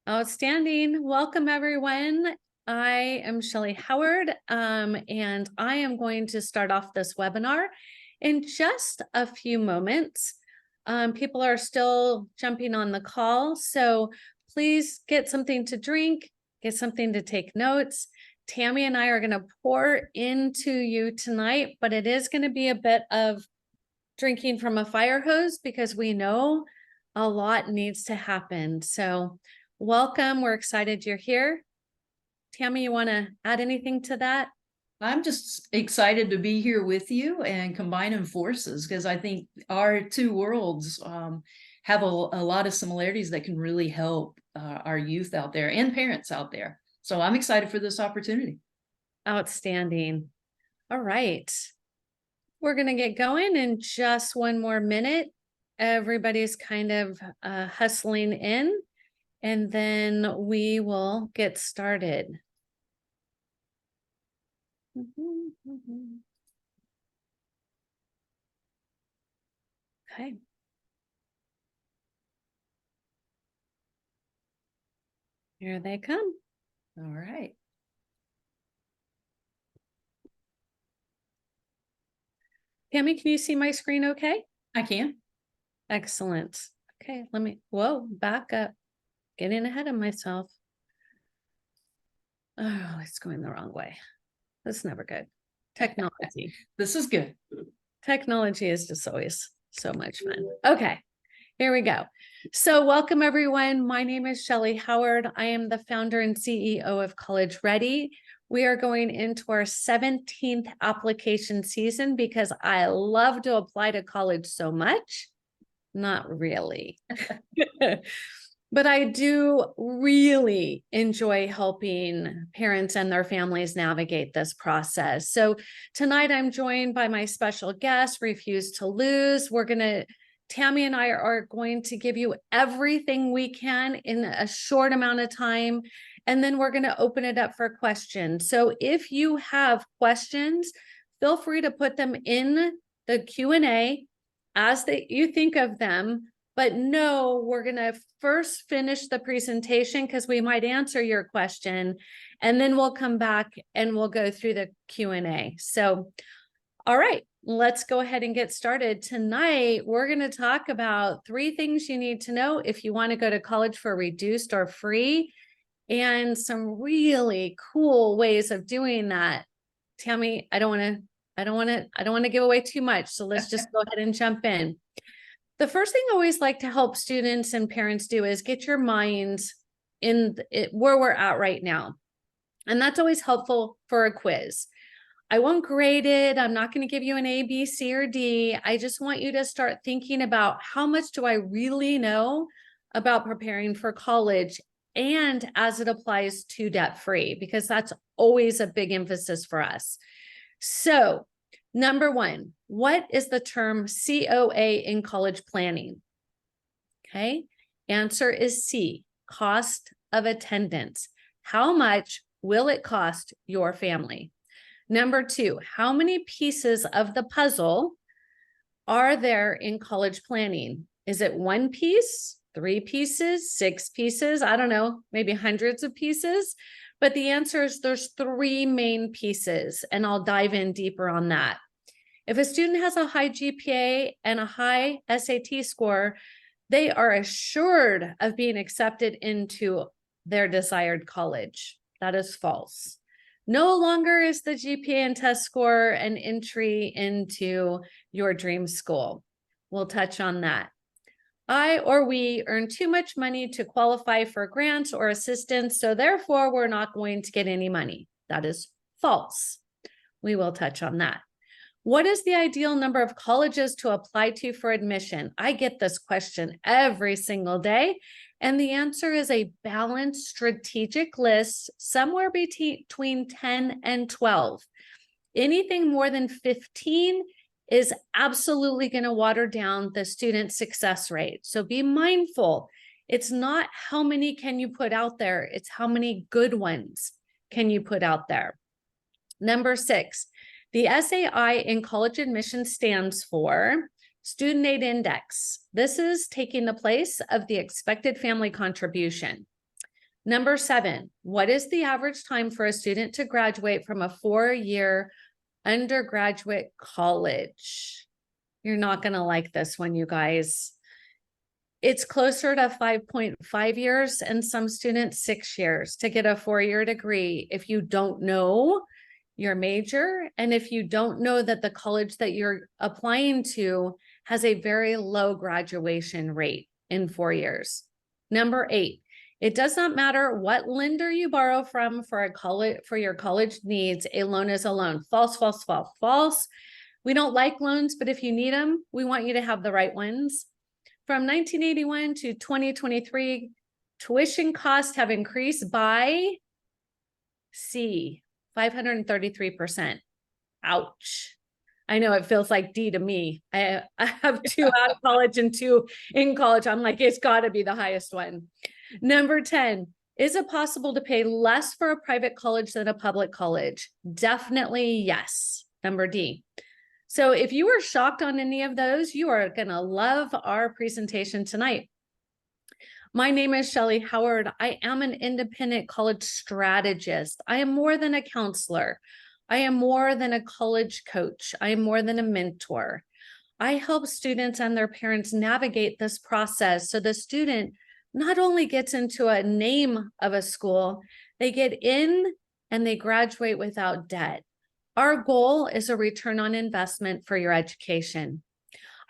Outstanding. Welcome, everyone. I am Shelley Howard, and I am going to start off this webinar in just a few moments. People are still jumping on the call, so please get something to drink, get something to take notes. Tami and I are going to pour into you tonight, but it is going to be a bit of drinking from a fire hose because we know a lot needs to happen. So welcome. We're excited you're here. Tami, you want to add anything to that? I'm just excited to be here with you and combining forces because I think our two worlds have a lot of similarities that can really help our youth out there and parents out there. So I'm excited for this opportunity. Outstanding. All right. We're going to get going in just one more minute. Everybody's kind of hustling in, and then we will get started. Okay. Here they come. All right. Tami, can you see my screen okay? I can. Excellent. Okay, back up. Getting ahead of myself. Oh, it's going the wrong way. That's never good. Technology. This is good. Technology is just always so much fun. Okay, here we go. So welcome everyone. My name is Shelley Howard. I am the founder and CEO of College Ready. We are going into our 17th application season because I love to apply to college so much. Not really. But I do really enjoy helping parents and their families navigate this process. So tonight I'm joined by my special guest, Refuse2Lose. Tami and I are going to give you everything we can in a short amount of time, and then we're going to open it up for questions. So if you have questions, feel free to put them in the Q&A as you think of them. But no, we're going to first finish the presentation because we might answer your question, and then we'll come back and we'll go through the Q&A. So, all right, let's go ahead and get started. Tonight, we're going to talk about 3 things you need to know if you want to go to college for reduced or free, and some really cool ways of doing that. Tami, I don't want to give away too much, so let's just go ahead and jump in. The first thing I always like to help students and parents do is get your minds in where we're at right now. And that's always helpful for a quiz. I won't grade it. I'm not going to give you an A, B, C, or D. I just want you to start thinking about how much do I really know about preparing for college and as it applies to debt-free, because that's always a big emphasis for us. So, number 1, what is the term COA in college planning? Okay, answer is C, cost of attendance. How much will it cost your family? Number 2, how many pieces of the puzzle are there in college planning? Is it 1 piece, 3 pieces, 6 pieces? I don't know, maybe hundreds of pieces. But the answer is there's 3 main pieces, and I'll dive in deeper on that. If a student has a high GPA and a high SAT score, they are assured of being accepted into their desired college. That is false. No longer is the GPA and test score an entry into your dream school. We'll touch on that. I or we earn too much money to qualify for grants or assistance, so therefore we're not going to get any money. That is false. We will touch on that. What is the ideal number of colleges to apply to for admission? I get this question every single day, and the answer is a balanced strategic list somewhere between 10 and 12. Anything more than 15 is absolutely going to water down the student success rate. So be mindful. It's not how many can you put out there, it's how many good ones can you put out there. Number 6, the SAI in college admission stands for Student Aid Index. This is taking the place of the expected family contribution. Number 7, what is the average time for a student to graduate from a 4-year undergraduate college? You're not going to like this one, you guys. It's closer to 5.5 years, and some students 6 years to get a 4-year degree if you don't know your major, and if you don't know that the college that you're applying to has a very low graduation rate in 4 years. Number 8, it does not matter what lender you borrow from for a college, for your college needs, a loan is a loan. False, false, false, false. We don't like loans, but if you need them, we want you to have the right ones. From 1981 to 2023, tuition costs have increased by 533%. Ouch. I know it feels like D to me. I have 2 out of college and 2 in college. I'm like, it's got to be the highest one. Number 10, is it possible to pay less for a private college than a public college? Definitely yes. Number D. So if you were shocked on any of those, you are going to love our presentation tonight. My name is Shelley Howard. I am an independent college strategist. I am more than a counselor. I am more than a college coach. I am more than a mentor. I help students and their parents navigate this process so the student not only gets into a name of a school, they get in and they graduate without debt. Our goal is a return on investment for your education.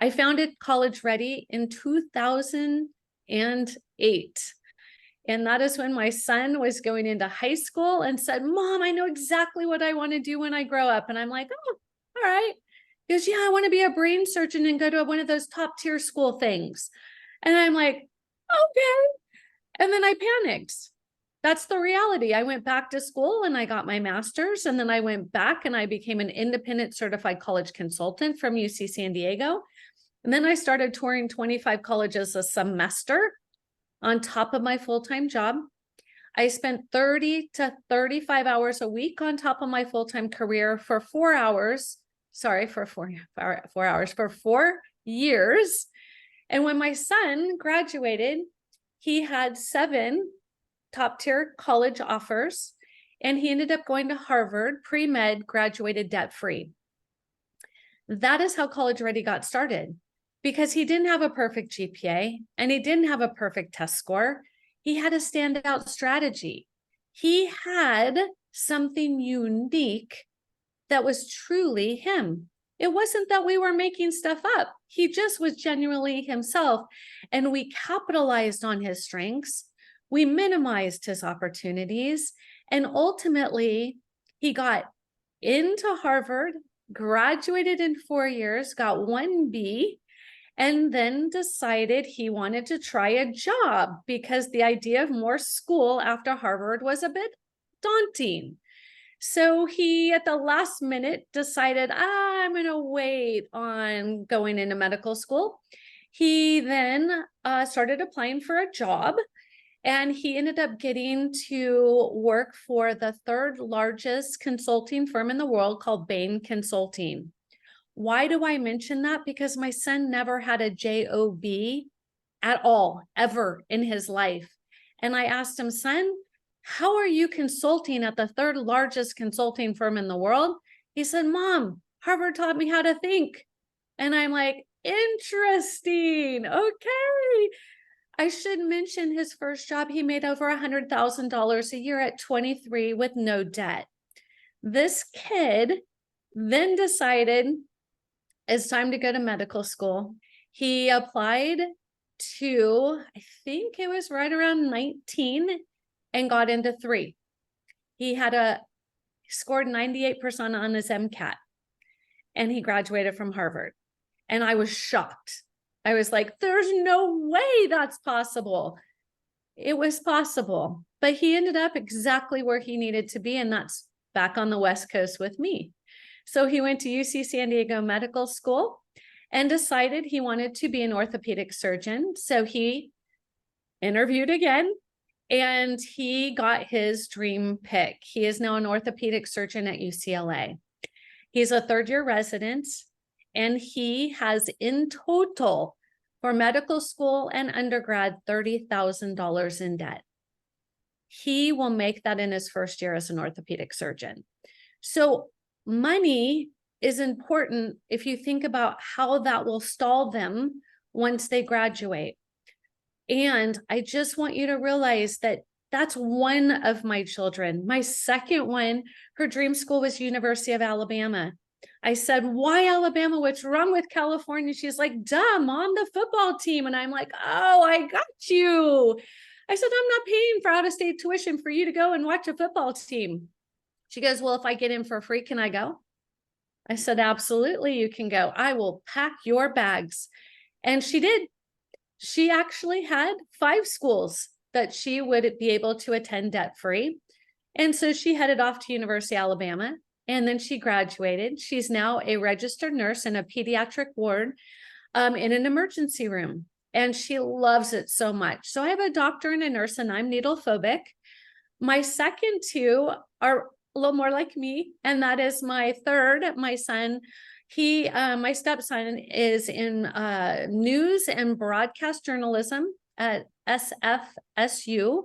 I founded College Ready in 2008. And that is when my son was going into high school and said, Mom, I know exactly what I want to do when I grow up. And I'm like, oh, all right. He goes, yeah, I want to be a brain surgeon and go to one of those top tier school things. And I'm like, okay. And then I panicked. That's the reality. I went back to school and I got my master's, and then I went back and I became an independent certified college consultant from UC San Diego. And then I started touring 25 colleges a semester on top of my full-time job. I spent 30 to 35 hours a week on top of my full-time career for 4 hours. Sorry, for 4 hours, for 4 years. And when my son graduated, he had 7 top tier college offers, and he ended up going to Harvard, pre-med, graduated debt-free. That is how College Ready got started, because he didn't have a perfect GPA and he didn't have a perfect test score. He had a standout strategy. He had something unique that was truly him. It wasn't that we were making stuff up. He just was genuinely himself, and we capitalized on his strengths. We minimized his opportunities, and ultimately he got into Harvard, graduated in 4 years, got 1 B, and then decided he wanted to try a job because the idea of more school after Harvard was a bit daunting. So he, at the last minute, decided, I'm going to wait on going into medical school. He then started applying for a job, and he ended up getting to work for the 3rd largest consulting firm in the world called Bain Consulting. Why do I mention that? Because my son never had a job at all, ever in his life. And I asked him, son, how are you consulting at the 3rd largest consulting firm in the world? He said, Mom, Harvard taught me how to think. And I'm like, interesting. Okay. I should mention his first job, he made over $100,000 a year at 23 with no debt. This kid then decided it's time to go to medical school. He applied to, I think it was right around 19, and got into 3. He scored 98% on his MCAT, and he graduated from Harvard. And I was shocked. I was like, there's no way that's possible. It was possible, but he ended up exactly where he needed to be, and that's back on the West Coast with me. So he went to UC San Diego Medical School and decided he wanted to be an orthopedic surgeon. So he interviewed again, and he got his dream pick. He is now an orthopedic surgeon at UCLA. He's a 3rd-year resident, and he has in total for medical school and undergrad $30,000 in debt. he will make that in his first year as an orthopedic surgeon. So money is important if you think about how that will stall them once they graduate. And I just want you to realize that that's one of my children. My second one, her dream school was University of Alabama. I said, why Alabama? What's wrong with California? She's like, duh, I'm on the football team. And I'm like, oh, I got you. I said, I'm not paying for out-of-state tuition for you to go and watch a football team. She goes, well, if I get in for free, can I go? I said, absolutely, you can go. I will pack your bags. And she did. She actually had 5 schools that she would be able to attend debt-free. And so she headed off to University of Alabama, and then she graduated. She's now a registered nurse in a pediatric ward in an emergency room, and she loves it so much. So I have a doctor and a nurse, and I'm needle phobic. My second 2 are a little more like me, and that is my third, my son. My stepson is in news and broadcast journalism at SFSU.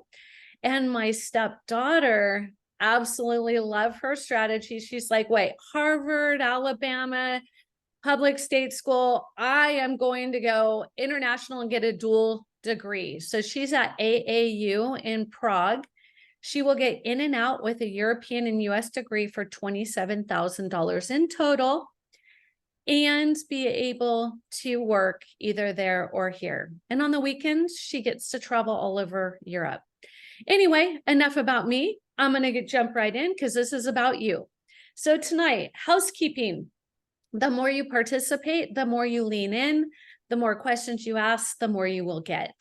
And my stepdaughter, absolutely love her strategy. She's like, wait, Harvard, Alabama, public state school, I am going to go international and get a dual degree. So she's at AAU in Prague. She will get in and out with a European and US degree for $27,000 in total, and be able to work either there or here. And on the weekends, she gets to travel all over Europe. Anyway, enough about me. I'm going to jump right in because this is about you. So tonight, housekeeping. The more you participate, the more you lean in, the more questions you ask, the more you will get.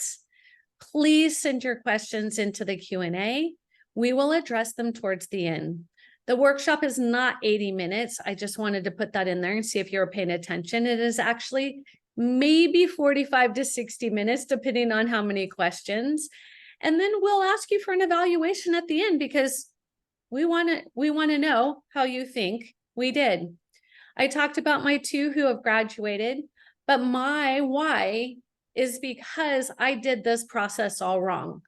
Please send your questions into the Q&A. We will address them towards the end. The workshop is not 80 minutes. I just wanted to put that in there and see if you're paying attention. It is actually maybe 45 to 60 minutes, depending on how many questions. And then we'll ask you for an evaluation at the end because we want to know how you think we did. I talked about my 2 who have graduated, but my why is because I did this process all wrong.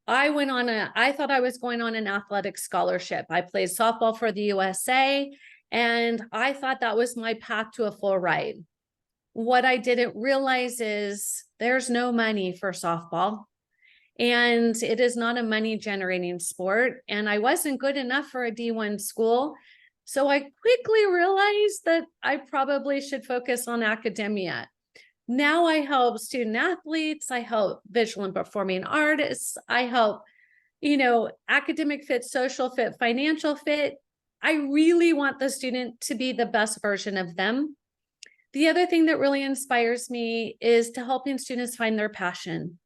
I thought I was going on an athletic scholarship. I played softball for the USA, and I thought that was my path to a full ride. What I didn't realize is there's no money for softball, and it is not a money generating sport. And I wasn't good enough for a D1 school. So I quickly realized that I probably should focus on academia. Now I help student athletes, I help visual and performing artists, I help, academic fit, social fit, financial fit. I really want the student to be the best version of them. The other thing that really inspires me is to helping students find their passion.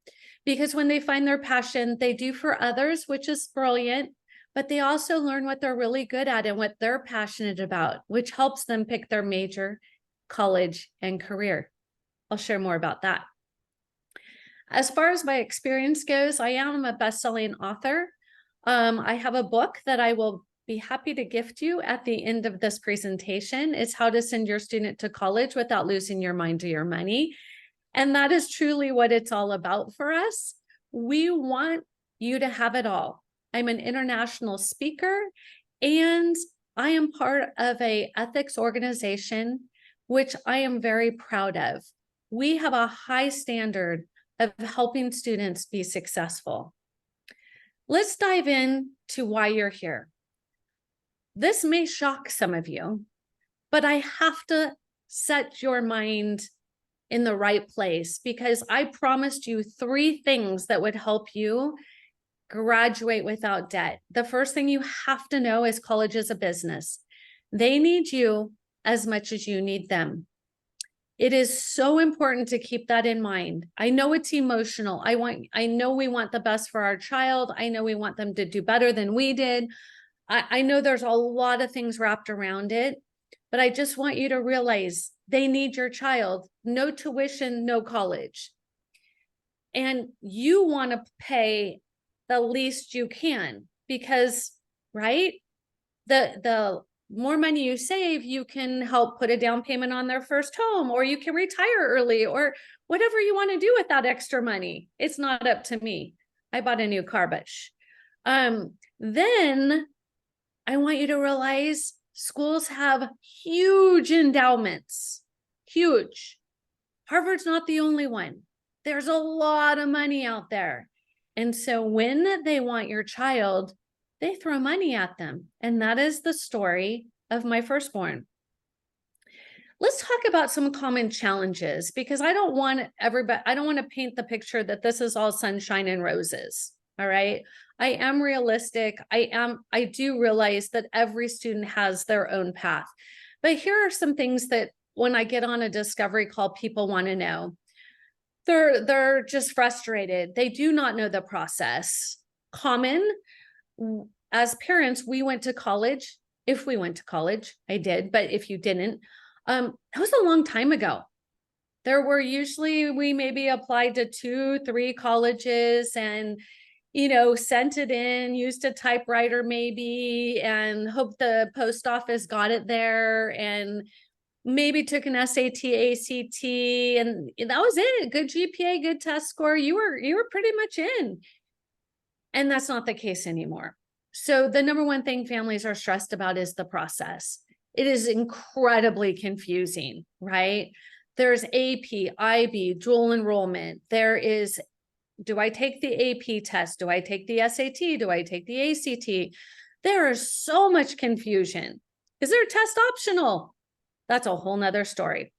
Because when they find their passion, they do for others, which is brilliant, but they also learn what they're really good at and what they're passionate about, which helps them pick their major, college, and career. I'll share more about that. As far as my experience goes, I am a best-selling author. I have a book that I will be happy to gift you at the end of this presentation. It's how to send your student to college without losing your mind or your money. And that is truly what it's all about for us. We want you to have it all. I'm an international speaker, and I am part of an ethics organization, which I am very proud of. We have a high standard of helping students be successful. Let's dive in to why you're here. This may shock some of you, but I have to set your mind in the right place because I promised you 3 things that would help you graduate without debt. The first thing you have to know is college is a business. They need you as much as you need them. It is so important to keep that in mind. I know it's emotional. I know we want the best for our child. I know we want them to do better than we did. I know there's a lot of things wrapped around it, but I just want you to realize they need your child. No tuition, no college. And you want to pay the least you can because, right? The more money you save, you can help put a down payment on their first home, or you can retire early, or whatever you want to do with that extra money. It's not up to me. I bought a new car, but Then I want you to realize schools have huge endowments, huge. Harvard's not the only one. There's a lot of money out there. And so when they want your child, they throw money at them. And that is the story of my firstborn. Let's talk about some common challenges, because I don't want to paint the picture that this is all sunshine and roses. All right. I am realistic. I do realize that every student has their own path. But here are some things that when I get on a discovery call, people want to know. They're just frustrated. They do not know the process. Common, as parents, we went to college. If we went to college, I did, but if you didn't, that was a long time ago. There were usually, we maybe applied to 2, 3 colleges and, sent it in, used a typewriter maybe, and hoped the post office got it there, and maybe took an SAT, ACT, and that was it. Good GPA, good test score. You were pretty much in. And that's not the case anymore. So the number one thing families are stressed about is the process. It is incredibly confusing, right? There's AP, IB, dual enrollment. There is, do I take the AP test? Do I take the SAT? Do I take the ACT? There is so much confusion. Is there a test optional? That's a whole nother story.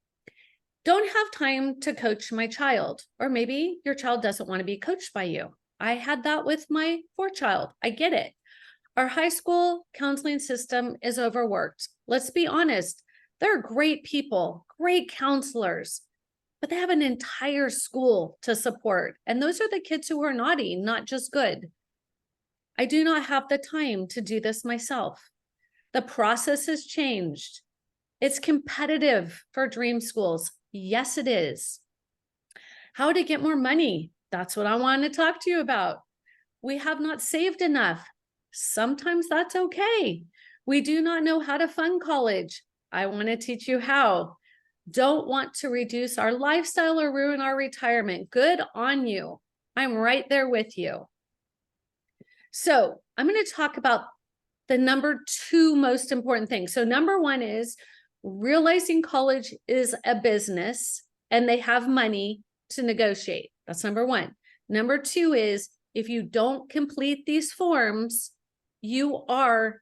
Don't have time to coach my child, or maybe your child doesn't want to be coached by you. I had that with my 4th child. I get it. Our high school counseling system is overworked. Let's be honest. They're great people, great counselors, but they have an entire school to support. And those are the kids who are naughty, not just good. I do not have the time to do this myself. The process has changed. It's competitive for dream schools. Yes, it is. How to get more money. That's what I want to talk to you about. We have not saved enough. Sometimes that's okay. We do not know how to fund college. I want to teach you how. Don't want to reduce our lifestyle or ruin our retirement. Good on you. I'm right there with you. So I'm going to talk about the number 2 most important things. So number 1 is realizing college is a business and they have money to negotiate. That's number 1. Number 2 is if you don't complete these forms, you are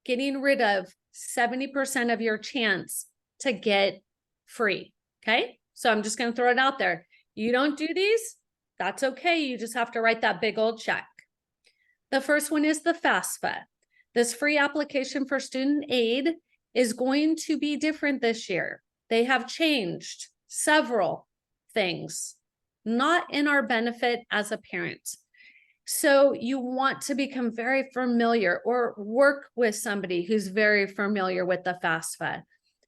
getting rid of 70% of your chance to get free. Okay. So I'm just going to throw it out there. You don't do these, that's okay. You just have to write that big old check. The first one is the FAFSA. This free application for student aid is going to be different this year. They have changed several things, not in our benefit as a parent. So you want to become very familiar or work with somebody who's very familiar with the FAFSA,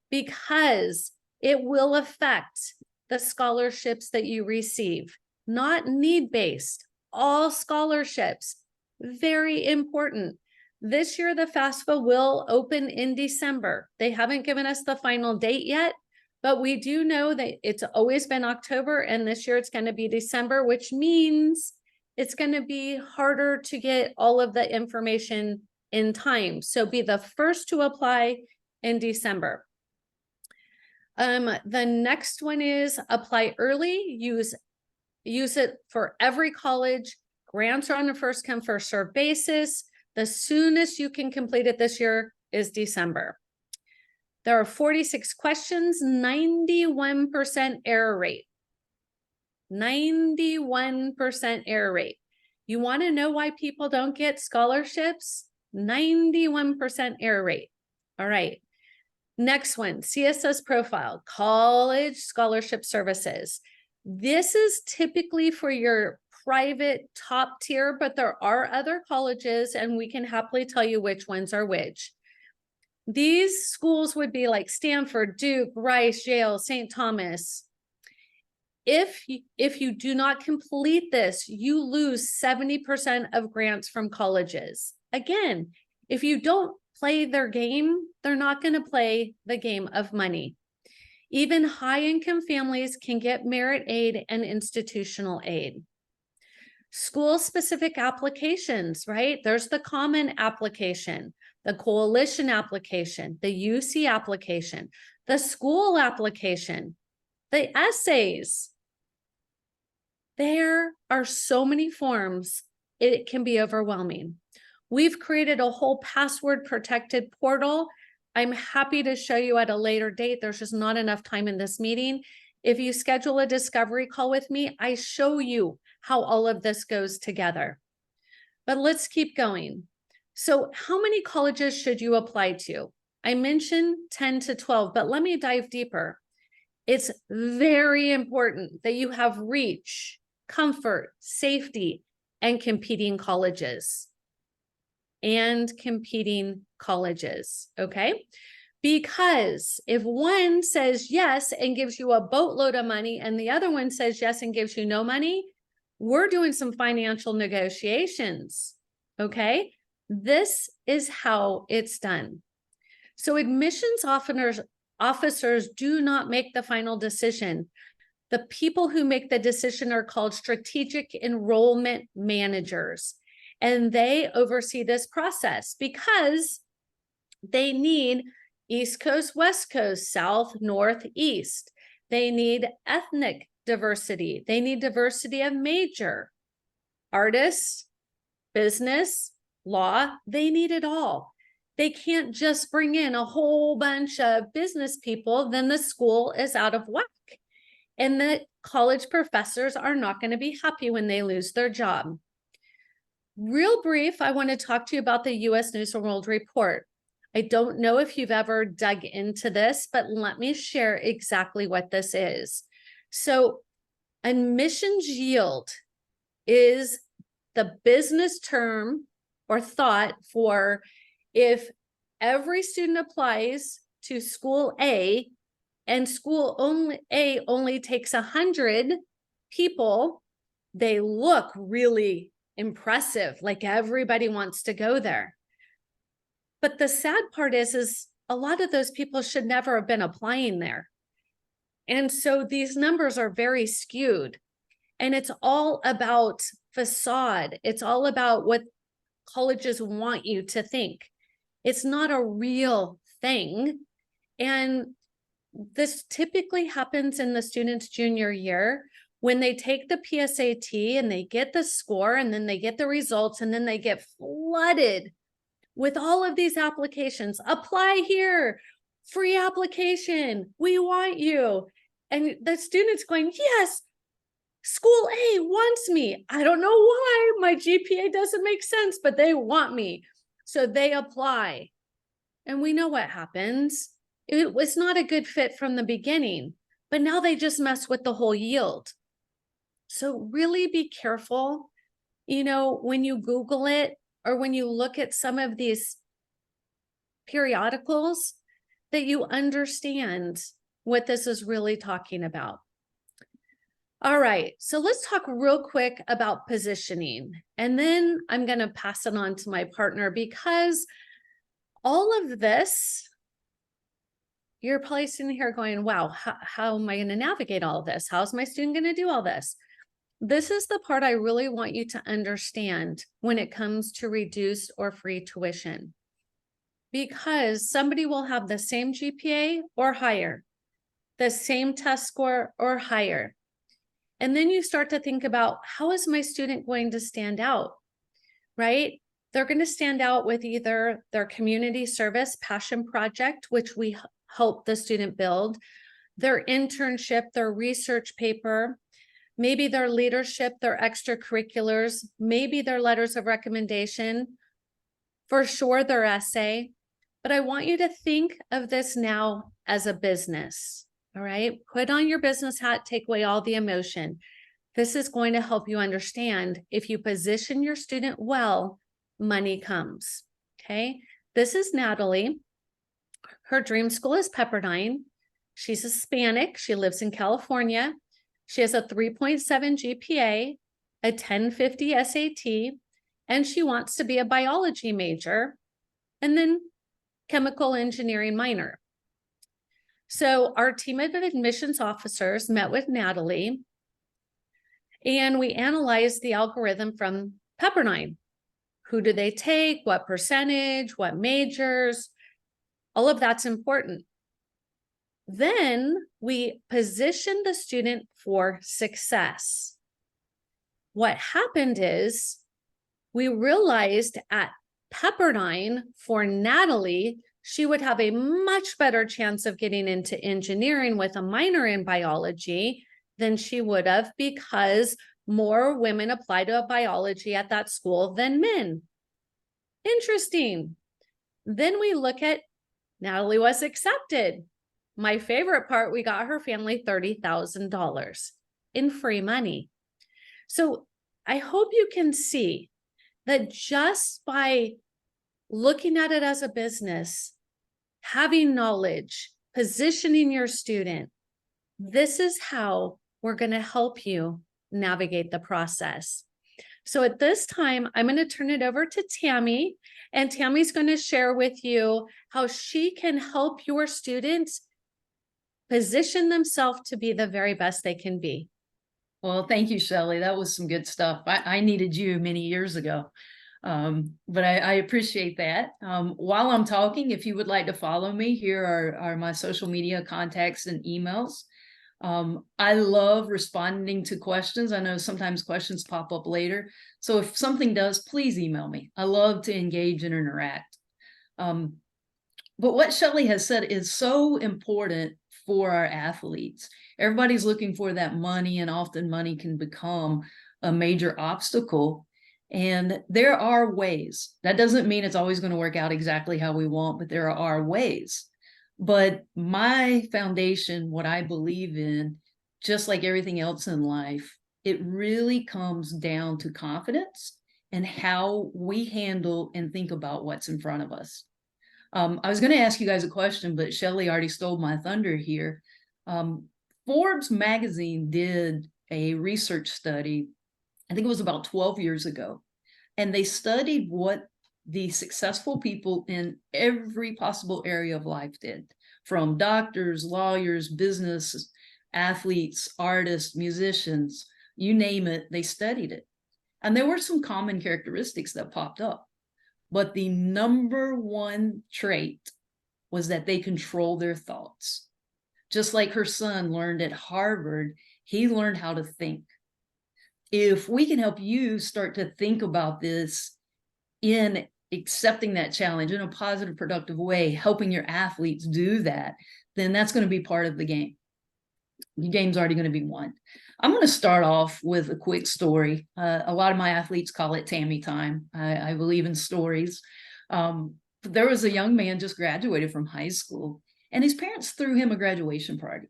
because it will affect the scholarships that you receive, not need-based, all scholarships, very important. This year, the FAFSA will open in December. They haven't given us the final date yet, but we do know that it's always been October, and this year it's going to be December, which means it's going to be harder to get all of the information in time. So be the first to apply in December. The next one is apply early, use it for every college. Grants are on a first come, first served basis. The soonest you can complete it this year is December. There are 46 questions, 91% error rate. 91% error rate. You want to know why people don't get scholarships? 91% error rate. All right. Next one, CSS profile, college scholarship services. This is typically for your private top tier, but there are other colleges and we can happily tell you which ones are which. These schools would be like Stanford, Duke, Rice, Yale, St. Thomas. If you do not complete this, you lose 70% of grants from colleges. Again, if you don't play their game, they're not going to play the game of money. Even high-income families can get merit aid and institutional aid. School-specific applications, right? There's the common application, the coalition application, the UC application, the school application, the essays. There are so many forms, it can be overwhelming. We've created a whole password protected portal. I'm happy to show you at a later date. There's just not enough time in this meeting. If you schedule a discovery call with me, I show you how all of this goes together. But let's keep going. So how many colleges should you apply to? I mentioned 10 to 12, but let me dive deeper. It's very important that you have reach, comfort, safety, and competing colleges. Okay? Because if one says yes and gives you a boatload of money and the other one says yes and gives you no money, we're doing some financial negotiations, okay? This is how it's done. So admissions officers do not make the final decision. The people who make the decision are called strategic enrollment managers, and they oversee this process because they need East Coast, West Coast, South, North, East. They need ethnic diversity. They need diversity of major, artists, business, law. They need it all. They can't just bring in a whole bunch of business people, then the school is out of whack. And the college professors are not going to be happy when they lose their job. Real brief, I want to talk to you about the U.S. News and World Report. I don't know if you've ever dug into this, but let me share exactly what this is. So admissions yield is the business term or thought for if every student applies to school A and school A only takes 100 people, they look really impressive, like everybody wants to go there. But the sad part is a lot of those people should never have been applying there. And so these numbers are very skewed. And it's all about facade. It's all about what colleges want you to think. It's not a real thing. And this typically happens in the student's junior year when they take the PSAT and they get the score and then they get the results and then they get flooded with all of these applications. Apply here, free application, we want you. And the student's going, yes, school A wants me. I don't know why, my GPA doesn't make sense, but they want me. So they apply. And we know what happens. It was not a good fit from the beginning, but now they just mess with the whole yield. So really be careful, when you Google it or when you look at some of these periodicals, that you understand what this is really talking about. All right, so let's talk real quick about positioning, and then I'm going to pass it on to my partner, because all of this, you're probably sitting here going, wow, how am I going to navigate all of this? How's my student going to do all this? This is the part I really want you to understand when it comes to reduced or free tuition, because somebody will have the same GPA or higher, the same test score or higher. And then you start to think about, how is my student going to stand out, right? They're going to stand out with either their community service passion project, which we help the student build, their internship, their research paper, maybe their leadership, their extracurriculars, maybe their letters of recommendation, for sure their essay. But I want you to think of this now as a business. All right, put on your business hat, take away all the emotion. This is going to help you understand, if you position your student well, money comes. Okay, this is Natalie. Her dream school is Pepperdine. She's Hispanic. She lives in California. She has a 3.7 GPA, a 1050 SAT, and she wants to be a biology major and then chemical engineering minor. So our team of admissions officers met with Natalie, And we analyzed the algorithm from Pepperdine. Who do they take? What percentage? What majors? All of that's important. Then we position the student for success. What happened is we realized at Pepperdine for Natalie, she would have a much better chance of getting into engineering with a minor in biology than she would have, because more women apply to biology at that school than men. Interesting. Then we look at Natalie was accepted. My favorite part, we got her family $30,000 in free money. So I hope you can see that just by looking at it as a business, having knowledge, positioning your student, this is how we're going to help you navigate the process. So at this time, I'm going to turn it over to Tami, and Tami's going to share with you how she can help your students position themselves to be the very best they can be. Well, thank you, Shelley. That was some good stuff. I needed you many years ago. But I appreciate that. While I'm talking, if you would like to follow me, here are my social media contacts and emails. I love responding to questions. I know sometimes questions pop up later. So if something does, please email me. I love to engage and interact. But what Shelley has said is so important for our athletes. Everybody's looking for that money, and often money can become a major obstacle. And there are ways. That doesn't mean it's always going to work out exactly how we want, but there are ways. But my foundation, what I believe in, just like everything else in life, it really comes down to confidence and how we handle and think about what's in front of us. I was going to ask you guys a question, but Shelley already stole my thunder here. Forbes magazine did a research study, I think it was about 12 years ago, and they studied what the successful people in every possible area of life did, from doctors, lawyers, business, athletes, artists, musicians, you name it, they studied it. And there were some common characteristics that popped up. But the number one trait was that they control their thoughts. Just like her son learned at Harvard, he learned how to think. If we can help you start to think about this in accepting that challenge in a positive, productive way, helping your athletes do that, then that's going to be part of the game. The game's already going to be won. I'm going to start off with a quick story. A lot of my athletes call it Tami time. I believe in stories. There was a young man just graduated from high school, and his parents threw him a graduation party.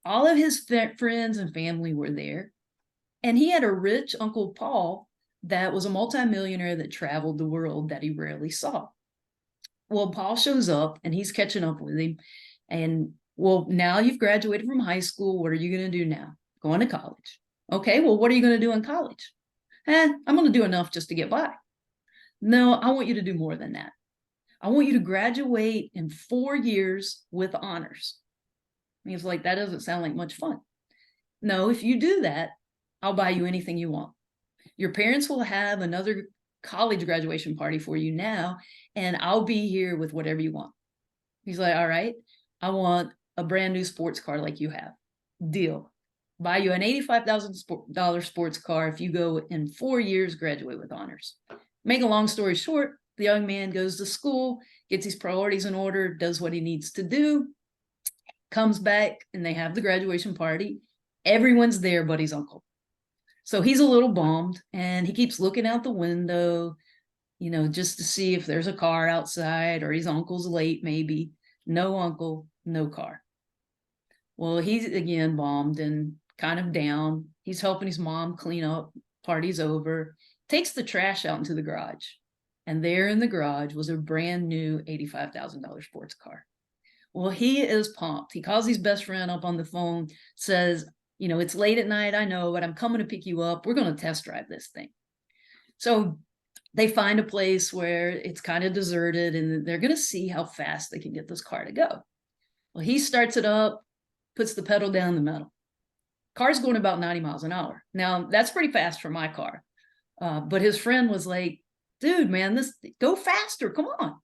All of his friends and family were there, and he had a rich Uncle Paul that was a multimillionaire that traveled the world that he rarely saw. Well, Paul shows up, and he's catching up with him, and well, now you've graduated from high school. What are you going to do now? Going to college. Okay, well, what are you going to do in college? I'm going to do enough just to get by. No, I want you to do more than that. I want you to graduate in 4 years with honors. He was like, that doesn't sound like much fun. No, if you do that, I'll buy you anything you want. Your parents will have another college graduation party for you now, and I'll be here with whatever you want. He's like, all right, I want a brand new sports car like you have. Deal. Buy you an $85,000 sports car if you go in 4 years, graduate with honors. Make a long story short, the young man goes to school, gets his priorities in order, does what he needs to do, comes back, and they have the graduation party. Everyone's there but his uncle. So he's a little bummed, and he keeps looking out the window, you know, just to see if there's a car outside or his uncle's late maybe. No uncle, no car. Well, he's again bummed and kind of down. He's helping his mom clean up, party's over, takes the trash out into the garage. And there in the garage was a brand new $85,000 sports car. Well, he is pumped. He calls his best friend up on the phone, says, you know, it's late at night, I know, but I'm coming to pick you up. We're going to test drive this thing. So they find a place where it's kind of deserted, and they're going to see how fast they can get this car to go. Well, he starts it up, puts the pedal down the metal. Car's going about 90 miles an hour. Now, that's pretty fast for my car. But his friend was like, dude, man, go faster. Come on.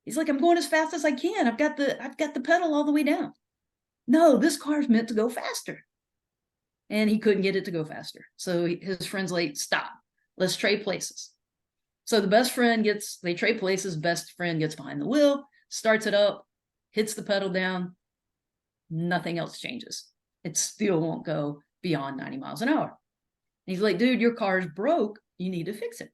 He's like, I'm going as fast as I can. I've got the pedal all the way down. No, this car is meant to go faster. And he couldn't get it to go faster. So his friend's like, stop, let's trade places. So the best friend they trade places, best friend gets behind the wheel, starts it up, hits the pedal down, nothing else changes. It still won't go beyond 90 miles an hour. And he's like, dude, your car's broke, you need to fix it.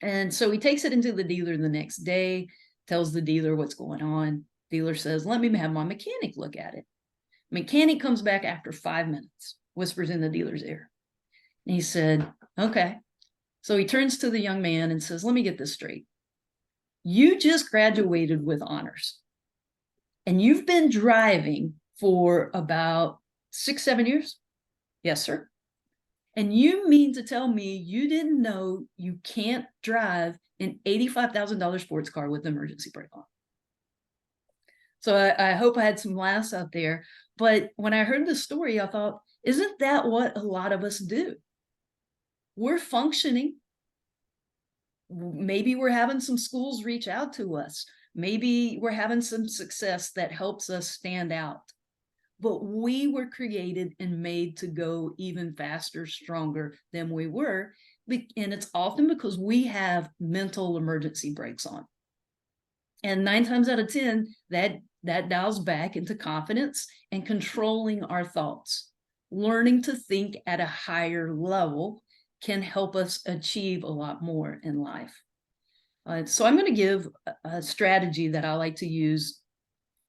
And so he takes it into the dealer the next day, tells the dealer what's going on. Dealer says, let me have my mechanic look at it. Mechanic comes back after 5 minutes, whispers in the dealer's ear. And he said, okay. So he turns to the young man and says, let me get this straight. You just graduated with honors and you've been driving for about 6-7 years? Yes, sir. And you mean to tell me you didn't know you can't drive an $85,000 sports car with emergency brake on? So I hope I had some laughs out there. But when I heard the story, I thought, isn't that what a lot of us do? We're functioning. Maybe we're having some schools reach out to us. Maybe we're having some success that helps us stand out. But we were created and made to go even faster, stronger than we were. And it's often because we have mental emergency brakes on. And 9 times out of 10, that dials back into confidence and controlling our thoughts. Learning to think at a higher level can help us achieve a lot more in life. So I'm going to give a strategy that I like to use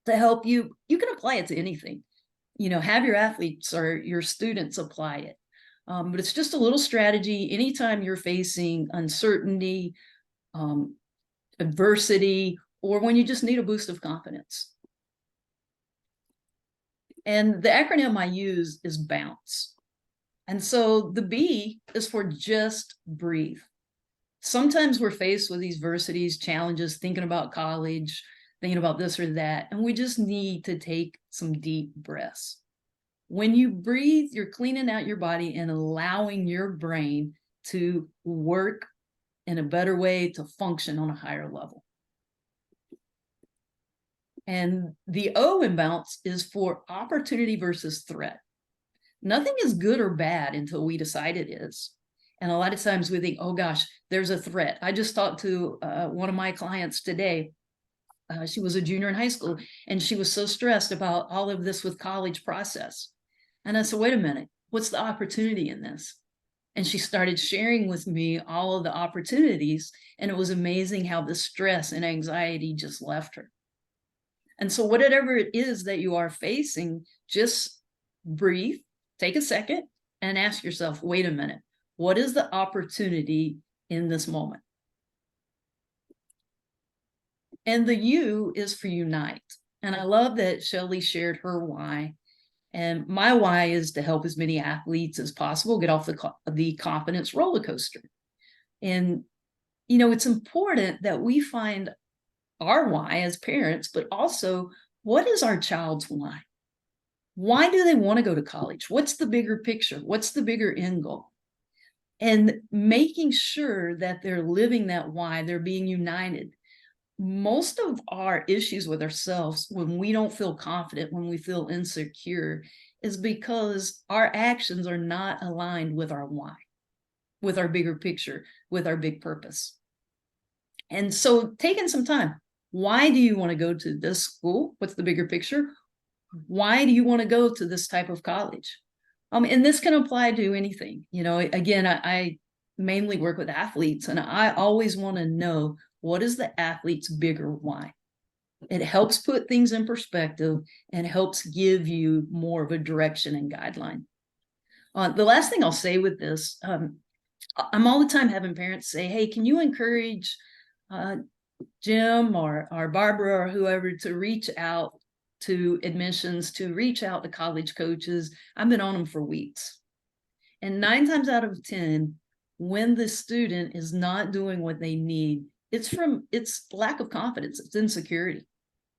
to help you. You can apply it to anything. Have your athletes or your students apply it. But it's just a little strategy anytime you're facing uncertainty, adversity, or when you just need a boost of confidence. And the acronym I use is BOUNCE. And so the B is for just breathe. Sometimes we're faced with these adversities, challenges, thinking about college, thinking about this or that, and we just need to take some deep breaths. When you breathe, you're cleaning out your body and allowing your brain to work in a better way, to function on a higher level. And the O in BOUNCE is for opportunity versus threat. Nothing is good or bad until we decide it is. And a lot of times we think, oh gosh, there's a threat. I just talked to one of my clients today. She was a junior in high school and she was so stressed about all of this with college process. And I said, wait a minute, what's the opportunity in this? And she started sharing with me all of the opportunities. And it was amazing how the stress and anxiety just left her. And so whatever it is that you are facing, just breathe, take a second and ask yourself, wait a minute, what is the opportunity in this moment? And the U is for unite. And I love that Shelly shared her why. And my why is to help as many athletes as possible get off the confidence roller coaster. And, it's important that we find our why as parents, but also what is our child's why? Why do they want to go to college? What's the bigger picture? What's the bigger end goal? And making sure that they're living that why, they're being united. Most of our issues with ourselves, when we don't feel confident, when we feel insecure, is because our actions are not aligned with our why, with our bigger picture, with our big purpose. And so taking some time, why do you want to go to this school? What's the bigger picture? Why do you want to go to this type of college? And this can apply to anything. Again, I mainly work with athletes, and I always want to know, what is the athlete's bigger why? It helps put things in perspective and helps give you more of a direction and guideline. The last thing I'll say with this, I'm all the time having parents say, hey, can you encourage Jim or Barbara or whoever to reach out to admissions, to reach out to college coaches? I've been on them for weeks. And 9 times out of 10, when the student is not doing what they need, it's lack of confidence, it's insecurity.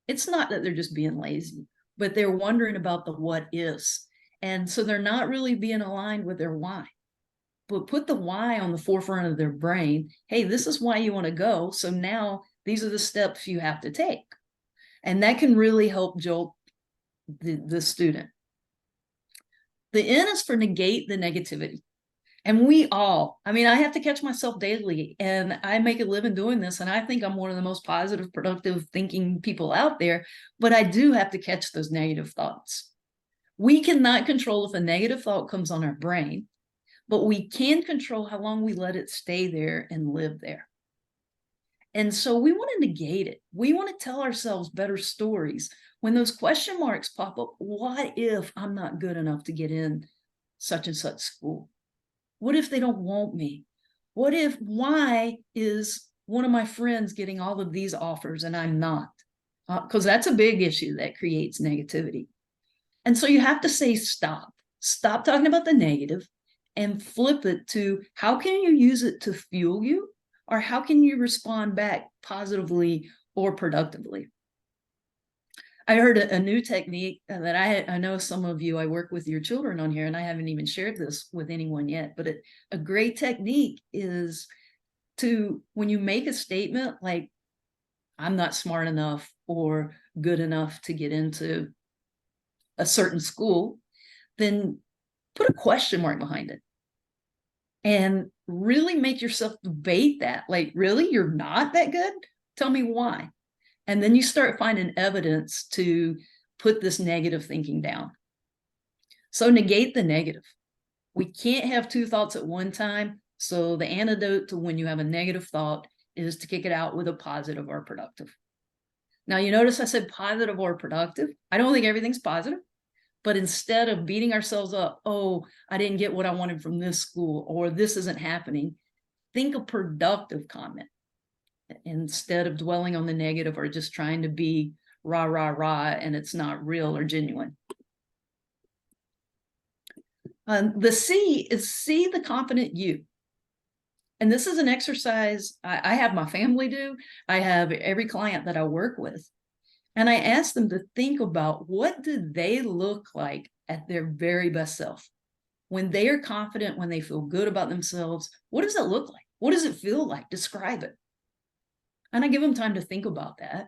It's not that they're just being lazy, but they're wondering about the what ifs. And so they're not really being aligned with their why. But put the why on the forefront of their brain. Hey, this is why you want to go. So now these are the steps you have to take. And that can really help jolt the student. The N is for negate the negativity. And we all, I mean, I have to catch myself daily, and I make a living doing this. And I think I'm one of the most positive, productive thinking people out there, but I do have to catch those negative thoughts. We cannot control if a negative thought comes on our brain, but we can control how long we let it stay there and live there. And so we want to negate it. We want to tell ourselves better stories. When those question marks pop up, what if I'm not good enough to get in such and such school? What if they don't want me? Why is one of my friends getting all of these offers and I'm not? Because that's a big issue that creates negativity. And so you have to say, stop talking about the negative and flip it to how can you use it to fuel you, or how can you respond back positively or productively? I heard a new technique that I know some of you, I work with your children on here, and I haven't even shared this with anyone yet, but a great technique is to, when you make a statement like, I'm not smart enough or good enough to get into a certain school, then put a question mark behind it and really make yourself debate that. Like, really, you're not that good? Tell me why. And then you start finding evidence to put this negative thinking down. So negate the negative. We can't have two thoughts at one time. So the antidote to when you have a negative thought is to kick it out with a positive or productive. Now, you notice I said positive or productive. I don't think everything's positive, but instead of beating ourselves up, oh, I didn't get what I wanted from this school, or this isn't happening, think a productive comment instead of dwelling on the negative or just trying to be rah, rah, rah, and it's not real or genuine. The C is see the confident you. And this is an exercise I have my family do. I have every client that I work with. And I ask them to think about, what do they look like at their very best self? When they are confident, when they feel good about themselves, what does that look like? What does it feel like? Describe it. And I give them time to think about that.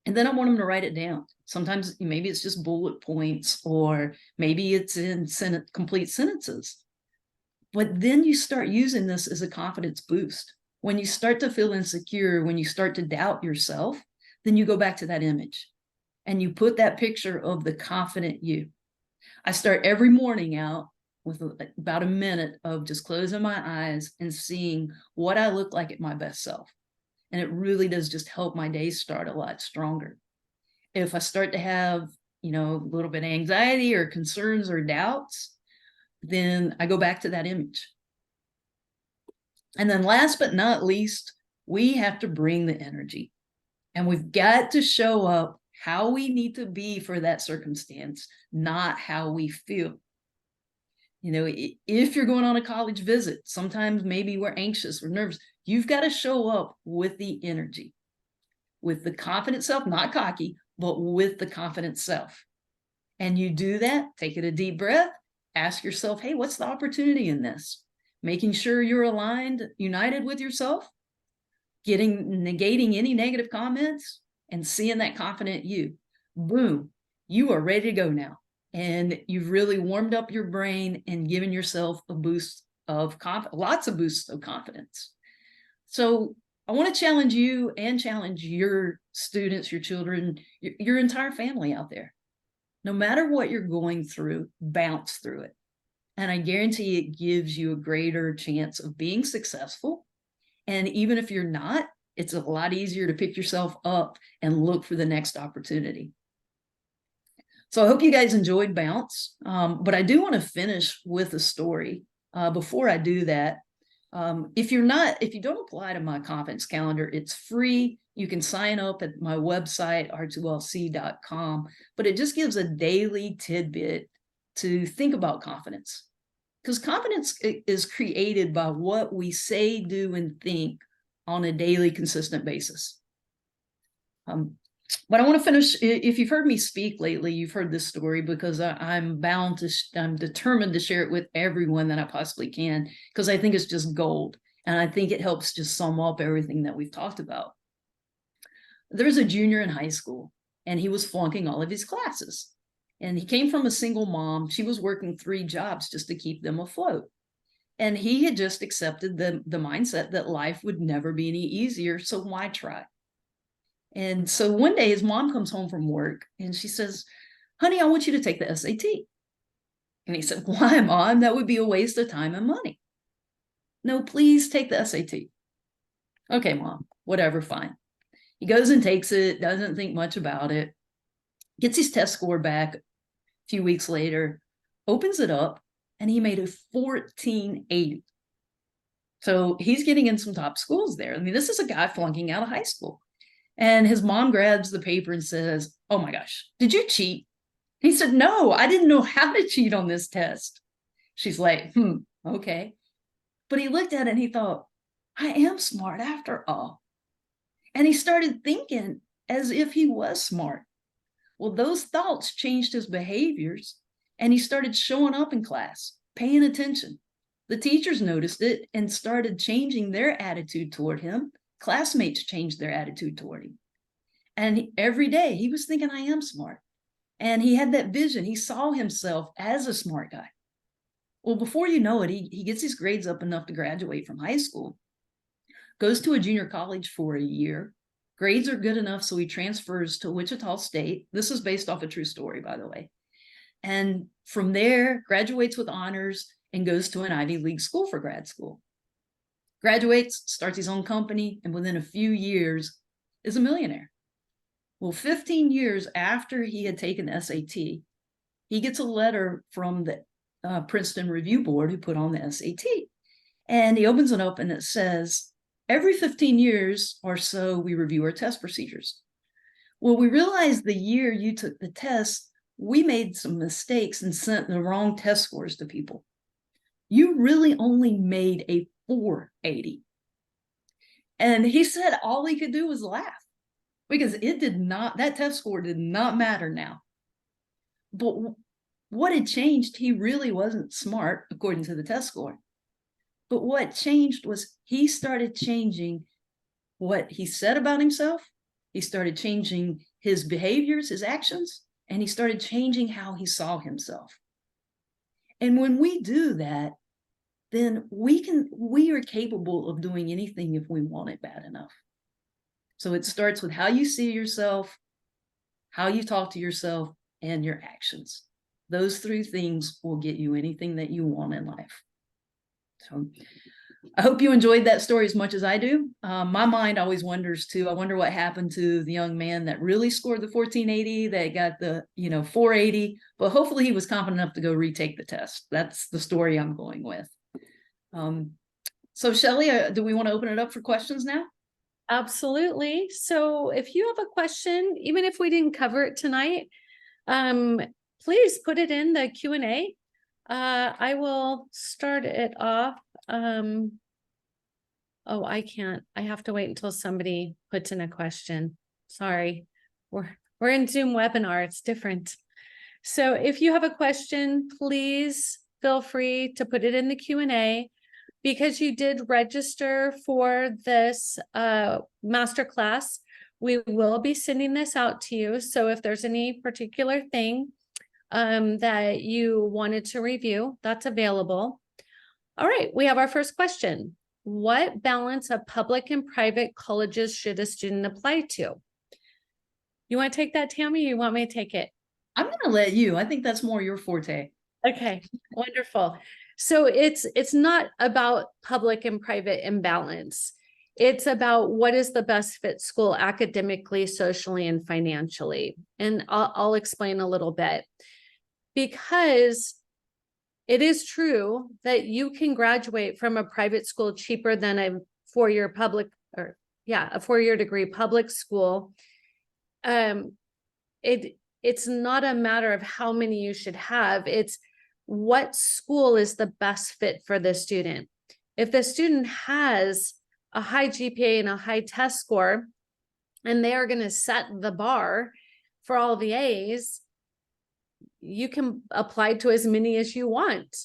And then I want them to write it down. Sometimes maybe it's just bullet points, or maybe it's in complete sentences. But then you start using this as a confidence boost. When you start to feel insecure, when you start to doubt yourself, then you go back to that image and you put that picture of the confident you. I start every morning out with about a minute of just closing my eyes and seeing what I look like at my best self. And it really does just help my day start a lot stronger. If I start to have, a little bit of anxiety or concerns or doubts, then I go back to that image. And then last but not least, we have to bring the energy. And we've got to show up how we need to be for that circumstance, not how we feel. If you're going on a college visit, sometimes maybe we're anxious, we're nervous. You've got to show up with the energy, with the confident self, not cocky, but with the confident self. And you do that, take it a deep breath, ask yourself, hey, what's the opportunity in this? Making sure you're aligned, united with yourself, negating any negative comments, and seeing that confident you. Boom, you are ready to go now. And you've really warmed up your brain and given yourself a boost of lots of boosts of confidence. So I want to challenge you and challenge your students, your children, your entire family out there. No matter what you're going through, bounce through it. And I guarantee it gives you a greater chance of being successful. And even if you're not, it's a lot easier to pick yourself up and look for the next opportunity. So I hope you guys enjoyed Bounce, but I do want to finish with a story. Before I do that, if you don't apply to my confidence calendar, it's free. You can sign up at my website, r2lc.com, but it just gives a daily tidbit to think about confidence. Because confidence is created by what we say, do, and think on a daily, consistent basis. But I want to finish. If you've heard me speak lately, you've heard this story because I'm determined to share it with everyone that I possibly can, because I think it's just gold. And I think it helps just sum up everything that we've talked about. There's a junior in high school, and he was flunking all of his classes. And he came from a single mom. She was working 3 jobs just to keep them afloat. And he had just accepted the mindset that life would never be any easier. So why try? And so one day his mom comes home from work and she says, honey, I want you to take the SAT. And he said, why, Mom? That would be a waste of time and money. No, please take the SAT. Okay, Mom, whatever, fine. He goes and takes it, doesn't think much about it, gets his test score back a few weeks later, opens it up, and he made a 1480. So he's getting in some top schools there. I mean, this is a guy flunking out of high school. And his mom grabs the paper and says, oh my gosh, did you cheat? He said, no, I didn't know how to cheat on this test. She's like, okay. But he looked at it and he thought, I am smart after all. And he started thinking as if he was smart. Well, those thoughts changed his behaviors, and he started showing up in class, paying attention. The teachers noticed it and started changing their attitude toward him. Classmates changed their attitude toward him. And every day he was thinking, I am smart. And he had that vision. He saw himself as a smart guy. Well, before you know it, he gets his grades up enough to graduate from high school, goes to a junior college for a year. Grades are good enough, so he transfers to Wichita State. This is based off a true story, by the way. And from there, graduates with honors and goes to an Ivy League school for grad school. Graduates, starts his own company, and within a few years is a millionaire. Well, 15 years after he had taken the SAT, he gets a letter from the Princeton Review Board who put on the SAT. And he opens it up and it says, every 15 years or so, we review our test procedures. Well, we realized the year you took the test, we made some mistakes and sent the wrong test scores to people. You really only made a 480. And he said all he could do was laugh, because that test score did not matter now. But what had changed, he really wasn't smart according to the test score. But what changed was he started changing what he said about himself. He started changing his behaviors, his actions, and he started changing how he saw himself. And when we do that, then we are capable of doing anything if we want it bad enough. So it starts with how you see yourself, how you talk to yourself, and your actions. Those 3 things will get you anything that you want in life. So I hope you enjoyed that story as much as I do. My mind always wonders too. I wonder what happened to the young man that really scored the 1480, that got the 480, but hopefully he was confident enough to go retake the test. That's the story I'm going with. So Shelley, do we want to open it up for questions now? Absolutely. So if you have a question, even if we didn't cover it tonight, please put it in the Q&A. I will start it off. Oh, I can't. I have to wait until somebody puts in a question. Sorry. We're in Zoom webinar. It's different. So if you have a question, please feel free to put it in the Q&A. Because you did register for this masterclass, we will be sending this out to you. So if there's any particular thing that you wanted to review, that's available. All right, we have our first question. What balance of public and private colleges should a student apply to? You want to take that, Tami, or you want me to take it? I'm going to let you. I think that's more your forte. Okay, wonderful. So it's not about public and private imbalance. It's about what is the best fit school academically, socially, and financially. And I'll explain a little bit. Because it is true that you can graduate from a private school cheaper than a 4-year a 4-year degree public school. It's not a matter of how many you should have. It's what school is the best fit for the student. If the student has a high GPA and a high test score, and they are going to set the bar for all the A's, you can apply to as many as you want.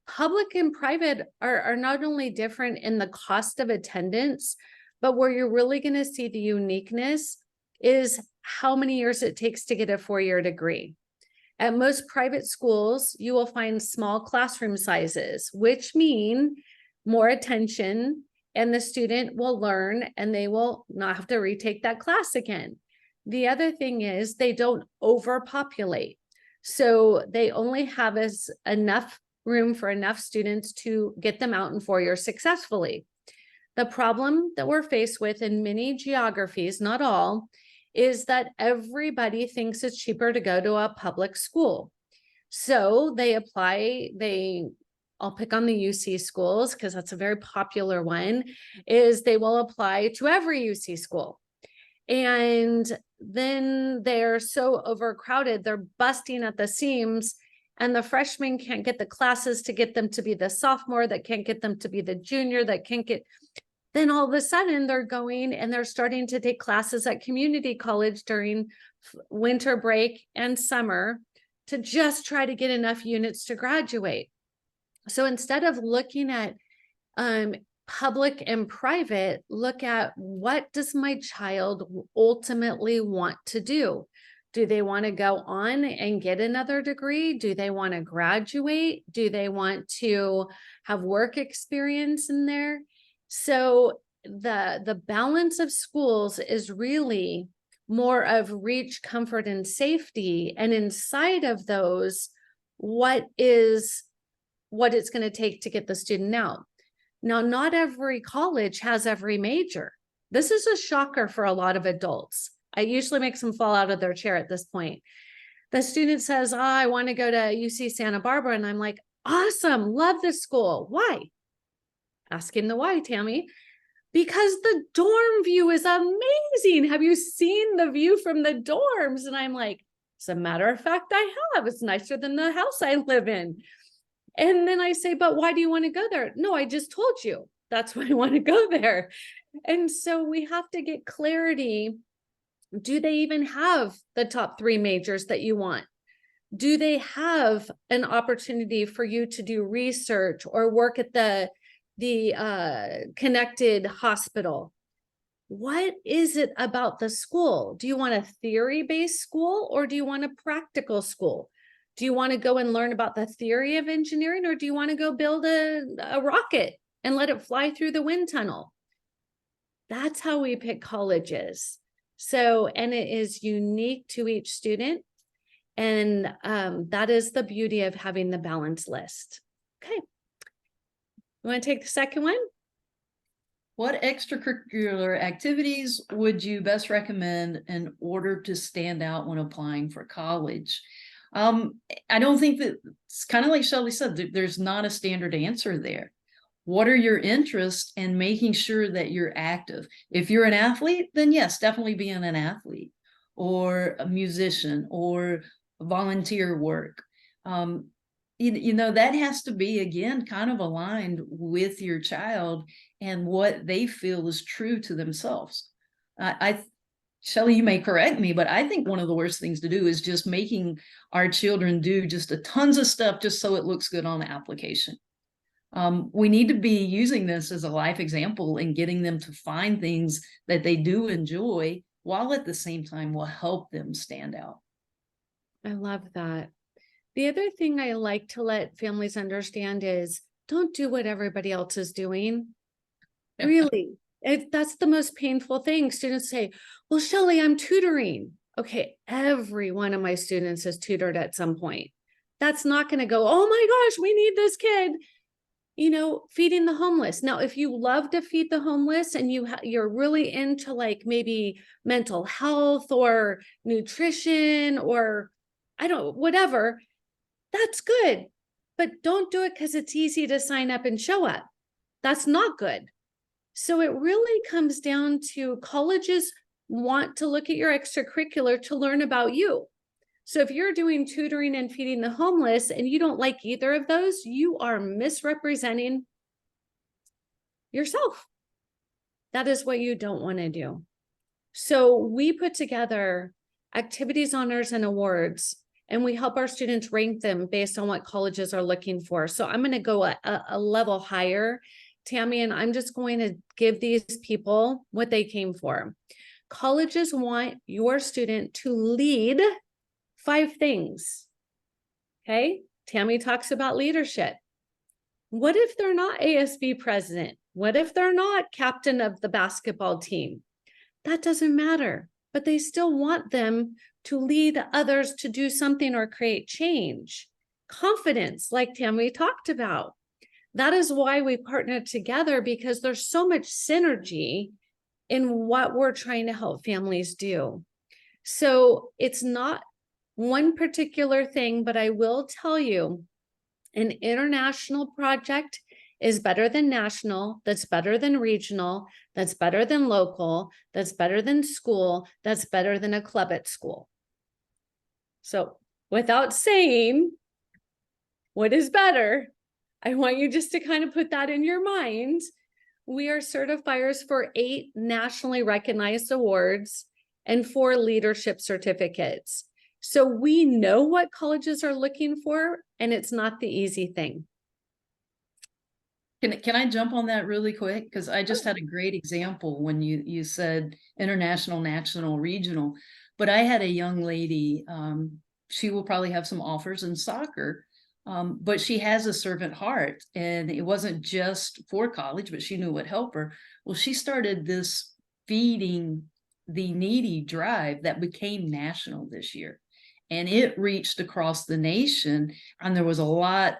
Public and private are not only different in the cost of attendance, but where you're really going to see the uniqueness is how many years it takes to get a 4-year degree. At most private schools, you will find small classroom sizes, which mean more attention, and the student will learn and they will not have to retake that class again. The other thing is they don't overpopulate. So they only have enough room for enough students to get them out in 4 years successfully. The problem that we're faced with in many geographies, not all, is that everybody thinks it's cheaper to go to a public school. So they apply, I'll pick on the UC schools because that's a very popular one, is they will apply to every UC school. And then they're so overcrowded, they're busting at the seams, and the freshmen can't get the classes to get them to be the sophomore, that can't get them to be the junior, that can't get, then all of a sudden they're going and they're starting to take classes at community college during winter break and summer to just try to get enough units to graduate. So instead of looking at public and private, look at what does my child ultimately want to do? Do they want to go on and get another degree? Do they want to graduate? Do they want to have work experience in there? So the balance of schools is really more of reach, comfort, and safety. And inside of those, what it's going to take to get the student out. Now, not every college has every major. This is a shocker for a lot of adults. It usually makes them fall out of their chair at this point. The student says, oh, I want to go to UC Santa Barbara. And I'm like, awesome, love this school. Why? Asking the why, Tami. Because the dorm view is amazing. Have you seen the view from the dorms? And I'm like, as a matter of fact, I have. It's nicer than the house I live in. And then I say, but why do you want to go there? No, I just told you. That's why I want to go there. And so we have to get clarity. Do they even have the top 3 majors that you want? Do they have an opportunity for you to do research or work at the connected hospital? What is it about the school? Do you want a theory-based school or do you want a practical school? Do you want to go and learn about the theory of engineering, or do you want to go build a rocket and let it fly through the wind tunnel? That's how we pick colleges. So, and it is unique to each student. And that is the beauty of having the balanced list. Okay. You want to take the second one? What extracurricular activities would you best recommend in order to stand out when applying for college? I don't think that, it's kind of like Shelley said, there's not a standard answer there. What are your interests, and making sure that you're active? If you're an athlete, then yes, definitely being an athlete or a musician or volunteer work. You know, that has to be, again, kind of aligned with your child and what they feel is true to themselves. Shelley, you may correct me, but I think one of the worst things to do is just making our children do just a tons of stuff just so it looks good on the application. We need to be using this as a life example and getting them to find things that they do enjoy, while at the same time will help them stand out. I love that. The other thing I like to let families understand is don't do what everybody else is doing. Really, that's the most painful thing. Students say, well, Shelley, I'm tutoring. Okay, every one of my students is tutored at some point. That's not going to go, oh my gosh, we need this kid. You know, feeding the homeless. Now, if you love to feed the homeless and you're really into like maybe mental health or nutrition or whatever, that's good. But don't do it because it's easy to sign up and show up. That's not good. So it really comes down to colleges want to look at your extracurricular to learn about you. So if you're doing tutoring and feeding the homeless and you don't like either of those, you are misrepresenting yourself. That is what you don't want to do. So we put together activities, honors, and awards, and we help our students rank them based on what colleges are looking for. So I'm going to go a level higher, Tami, and I'm just going to give these people what they came for. Colleges want your student to lead 5 things. Okay. Tami talks about leadership. What if they're not ASB president? What if they're not captain of the basketball team? That doesn't matter, but they still want them to lead others to do something or create change. Confidence, like Tami talked about. That is why we partnered together, because there's so much synergy in what we're trying to help families do. So it's not one particular thing, but I will tell you, an international project is better than national, that's better than regional, that's better than local, that's better than school, that's better than a club at school. So without saying what is better, I want you just to kind of put that in your mind. We are certifiers for 8 nationally recognized awards and 4 leadership certificates. So we know what colleges are looking for, and it's not the easy thing. Can I jump on that really quick? Because I just had a great example when you said international, national, regional. But I had a young lady, she will probably have some offers in soccer, but she has a servant heart. And it wasn't just for college, but she knew what helped her. Well, she started this feeding the needy drive that became national this year. And it reached across the nation. And there was a lot.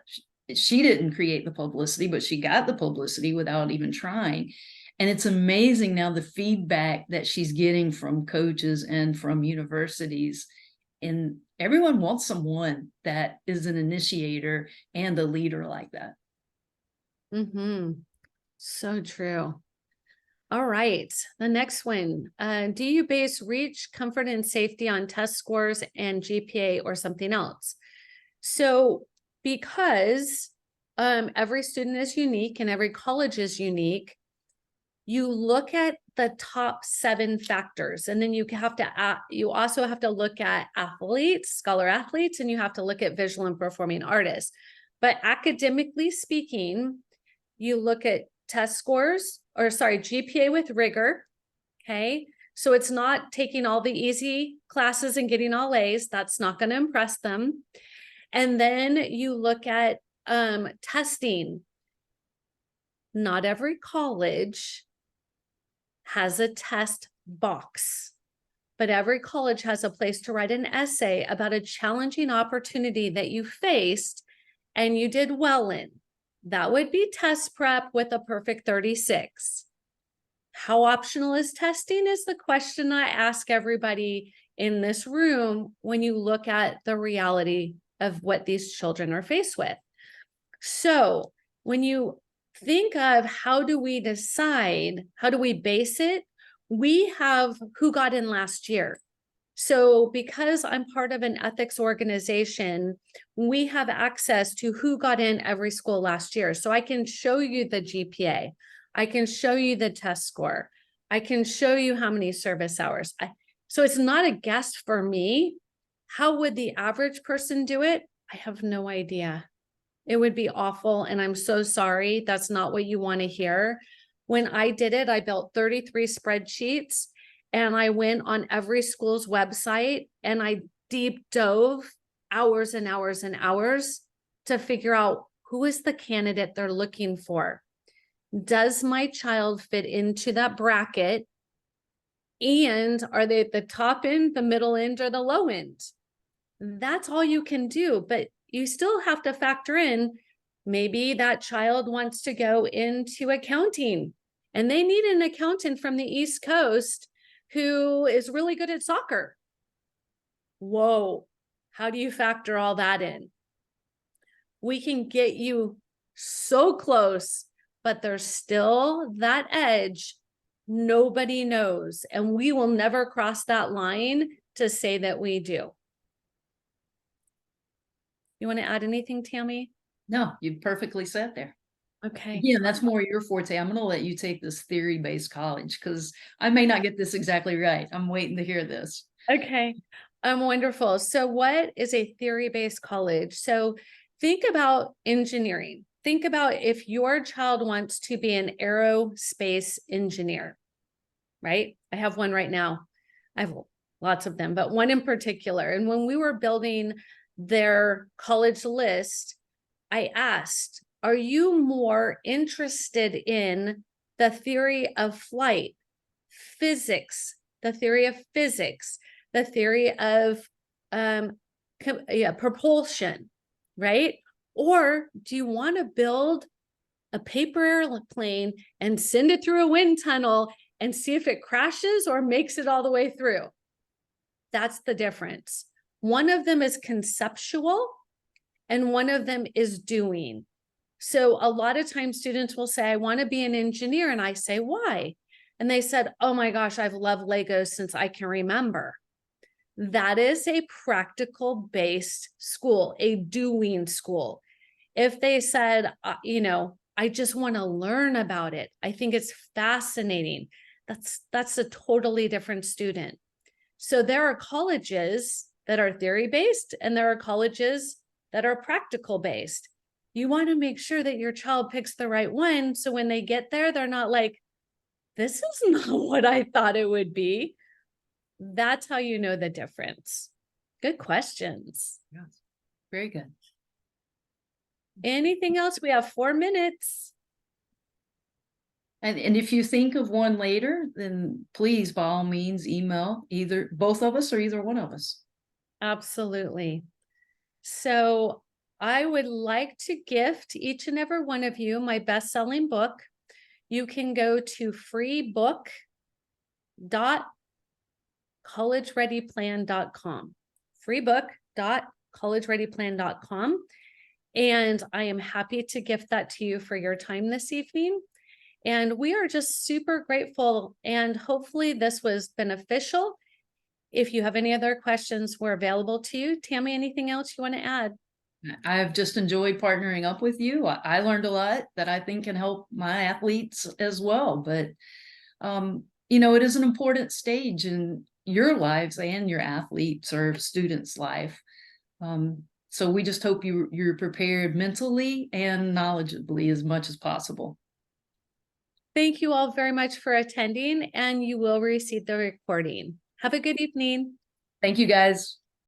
She didn't create the publicity, but she got the publicity without even trying. And it's amazing now the feedback that she's getting from coaches and from universities. And everyone wants someone that is an initiator and a leader like that. So true. All right, the next one. Do you base reach, comfort, and safety on test scores and GPA or something else? So because every student is unique and every college is unique, you look at the top 7 factors, and then you also have to look at athletes, scholar athletes, and you have to look at visual and performing artists. But academically speaking, you look at test scores, or sorry, GPA with rigor. Okay. So it's not taking all the easy classes and getting all A's. That's not going to impress them. And then you look at testing. Not every college has a test box, but every college has a place to write an essay about a challenging opportunity that you faced and you did well in. That would be test prep with a perfect 36. How optional is testing is the question I ask everybody in this room when you look at the reality of what these children are faced with. So when you think of how do we decide, how do we base it, we have who got in last year. So because I'm part of an ethics organization, we have access to who got in every school last year. So I can show you the GPA. I can show you the test score. I can show you how many service hours. So it's not a guess for me. How would the average person do it? I have no idea. It would be awful. And I'm so sorry. That's not what you want to hear. When I did it, I built 33 spreadsheets. And I went on every school's website and I deep dove hours and hours and hours to figure out who is the candidate they're looking for. Does my child fit into that bracket? And are they at the top end, the middle end, or the low end? That's all you can do, but you still have to factor in, maybe that child wants to go into accounting and they need an accountant from the East Coast who is really good at soccer. Whoa, how do you factor all that in? We can get you so close, but there's still that edge nobody knows, and we will never cross that line to say that we do. You want to add anything, Tami? No, you perfectly said there. Okay. Again, that's more your forte. I'm going to let you take this theory-based college because I may not get this exactly right. I'm waiting to hear this. Okay. Wonderful. So what is a theory-based college? So think about engineering. Think about if your child wants to be an aerospace engineer, right? I have one right now. I have lots of them, but one in particular. And when we were building their college list, I asked, are you more interested in the theory of flight, physics, the theory of physics, the theory of propulsion, right? Or do you want to build a paper airplane and send it through a wind tunnel and see if it crashes or makes it all the way through? That's the difference. One of them is conceptual and one of them is doing. So a lot of times students will say, I want to be an engineer. And I say, why? And they said, oh my gosh, I've loved Legos since I can remember. That is a practical based school, a doing school. If they said, I just want to learn about it, I think it's fascinating, that's a totally different student. So there are colleges that are theory based and there are colleges that are practical based. You want to make sure that your child picks the right one. So when they get there, they're not like, this is not what I thought it would be. That's how you know the difference. Good questions. Yes. Very good. Anything else? We have 4 minutes. And if you think of one later, then please, by all means, email either both of us or either one of us. Absolutely. So I would like to gift each and every one of you my best-selling book. You can go to freebook.collegereadyplan.com. freebook.collegereadyplan.com. And I am happy to gift that to you for your time this evening. And we are just super grateful. And hopefully this was beneficial. If you have any other questions, we're available to you. Tami, anything else you want to add? I've just enjoyed partnering up with you. I learned a lot that I think can help my athletes as well. But, it is an important stage in your lives and your athletes or students' life. So we just hope you're prepared mentally and knowledgeably as much as possible. Thank you all very much for attending, and you will receive the recording. Have a good evening. Thank you, guys.